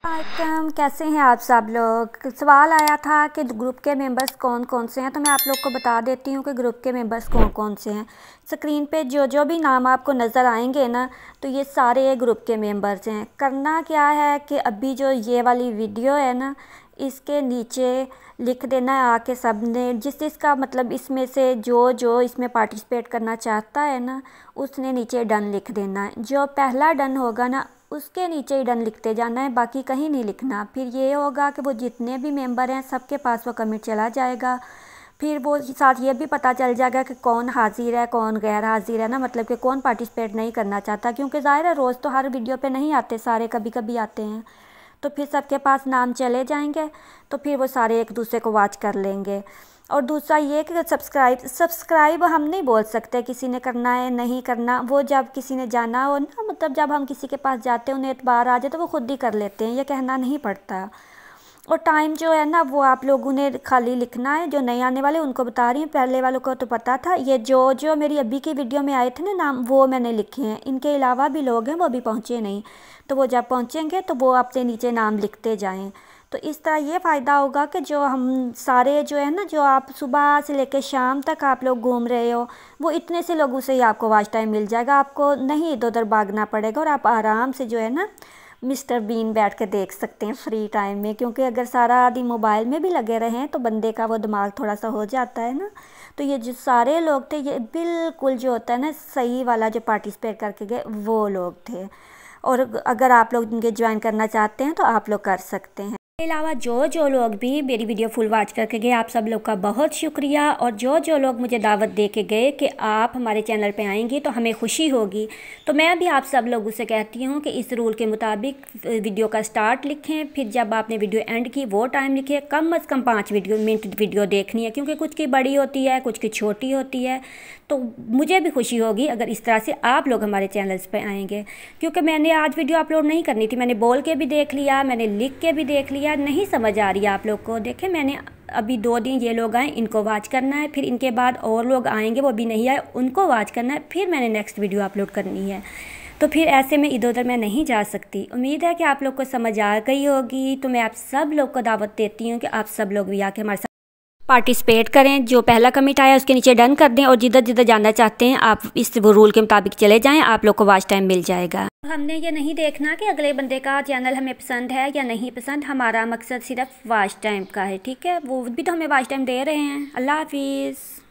वालेकुम, कैसे हैं आप सब लोग। सवाल आया था कि ग्रुप के मेंबर्स कौन कौन से हैं, तो मैं आप लोग को बता देती हूँ कि ग्रुप के मेंबर्स कौन कौन से हैं। स्क्रीन पे जो जो भी नाम आपको नज़र आएंगे ना, तो ये सारे ग्रुप के मेंबर्स हैं। करना क्या है कि अभी जो ये वाली वीडियो है ना, इसके नीचे लिख देना है आके सब ने, जिसका मतलब इसमें से जो जो इसमें पार्टिसिपेट करना चाहता है ना, उसने नीचे डन लिख देना है। जो पहला डन होगा ना, उसके नीचे ही डन लिखते जाना है, बाकी कहीं नहीं लिखना। फिर ये होगा कि वो जितने भी मेंबर हैं सबके पास वो कमेंट चला जाएगा। फिर वो साथ ये भी पता चल जाएगा कि कौन हाजिर है कौन गैर हाजिर है ना, मतलब कि कौन पार्टिसिपेट नहीं करना चाहता, क्योंकि ज़ाहिर है रोज़ तो हर वीडियो पे नहीं आते सारे, कभी कभी आते हैं। तो फिर सबके पास नाम चले जाएंगे, तो फिर वो सारे एक दूसरे को वॉच कर लेंगे। और दूसरा ये कि सब्सक्राइब हम नहीं बोल सकते किसी ने करना है नहीं करना, वो जब किसी ने जाना हो ना, मतलब जब हम किसी के पास जाते हैं उन्हें एतबार आ जाए तो वो खुद ही कर लेते हैं, ये कहना नहीं पड़ता। और टाइम जो है ना वो आप लोगों ने खाली लिखना है। जो नए आने वाले उनको बता रही हूँ, पहले वालों को तो पता था। ये जो जो मेरी अभी की वीडियो में आए थे ना नाम, वो मैंने लिखे हैं। इनके अलावा भी लोग हैं वो अभी पहुँचे नहीं, तो वो जब पहुँचेंगे तो वो अपने नीचे नाम लिखते जाएँ। तो इस तरह ये फ़ायदा होगा कि जो हम सारे जो है ना, जो आप सुबह से लेकर शाम तक आप लोग घूम रहे हो, वो इतने से लोगों से ही आपको वॉच टाइम मिल जाएगा। आपको नहीं इधर उधर भागना पड़ेगा और आप आराम से जो है ना मिस्टर बीन बैठ के देख सकते हैं फ्री टाइम में। क्योंकि अगर सारा दिन मोबाइल में भी लगे रहें तो बंदे का वो दिमाग थोड़ा सा हो जाता है ना। तो ये जो सारे लोग थे ये बिल्कुल जो होता है ना सही वाला जो पार्टिसिपेट करके गए वो लोग थे। और अगर आप लोग इनके ज्वाइन करना चाहते हैं तो आप लोग कर सकते हैं। इसके अलावा जो जो लोग भी मेरी वीडियो फुल वॉच करके गए, आप सब लोग का बहुत शुक्रिया। और जो जो लोग मुझे दावत दे के गए कि आप हमारे चैनल पे आएंगी तो हमें खुशी होगी, तो मैं भी आप सब लोगों से कहती हूँ कि इस रूल के मुताबिक वीडियो का स्टार्ट लिखें, फिर जब आपने वीडियो एंड की वो टाइम लिखें। कम से कम 5 मिनट वीडियो देखनी है, क्योंकि कुछ की बड़ी होती है कुछ की छोटी होती है। तो मुझे भी खुशी होगी अगर इस तरह से आप लोग हमारे चैनल्स पे आएंगे। क्योंकि मैंने आज वीडियो अपलोड नहीं करनी थी, मैंने बोल के भी देख लिया, मैंने लिख के भी देख लिया, नहीं समझ आ रही है आप लोग को। देखें मैंने अभी 2 दिन ये लोग आए इनको वॉच करना है, फिर इनके बाद और लोग आएंगे वो भी नहीं आए उनको वॉच करना है, फिर मैंने नेक्स्ट वीडियो अपलोड करनी है। तो फिर ऐसे में इधर उधर मैं नहीं जा सकती। उम्मीद है कि आप लोग को समझ आ गई होगी। तो मैं आप सब लोग को दावत देती हूँ कि आप सब लोग भी आके हमारे साथ पार्टिसिपेट करें। जो पहला कमेंट आया उसके नीचे डन कर दें, और जिधर जिधर जाना चाहते हैं आप इस वो रूल के मुताबिक चले जाएं, आप लोग को वॉच टाइम मिल जाएगा। हमने ये नहीं देखना कि अगले बंदे का चैनल हमें पसंद है या नहीं पसंद, हमारा मकसद सिर्फ वॉच टाइम का है, ठीक है। वो भी तो हमें वॉच टाइम दे रहे हैं। अल्लाह हाफिज़।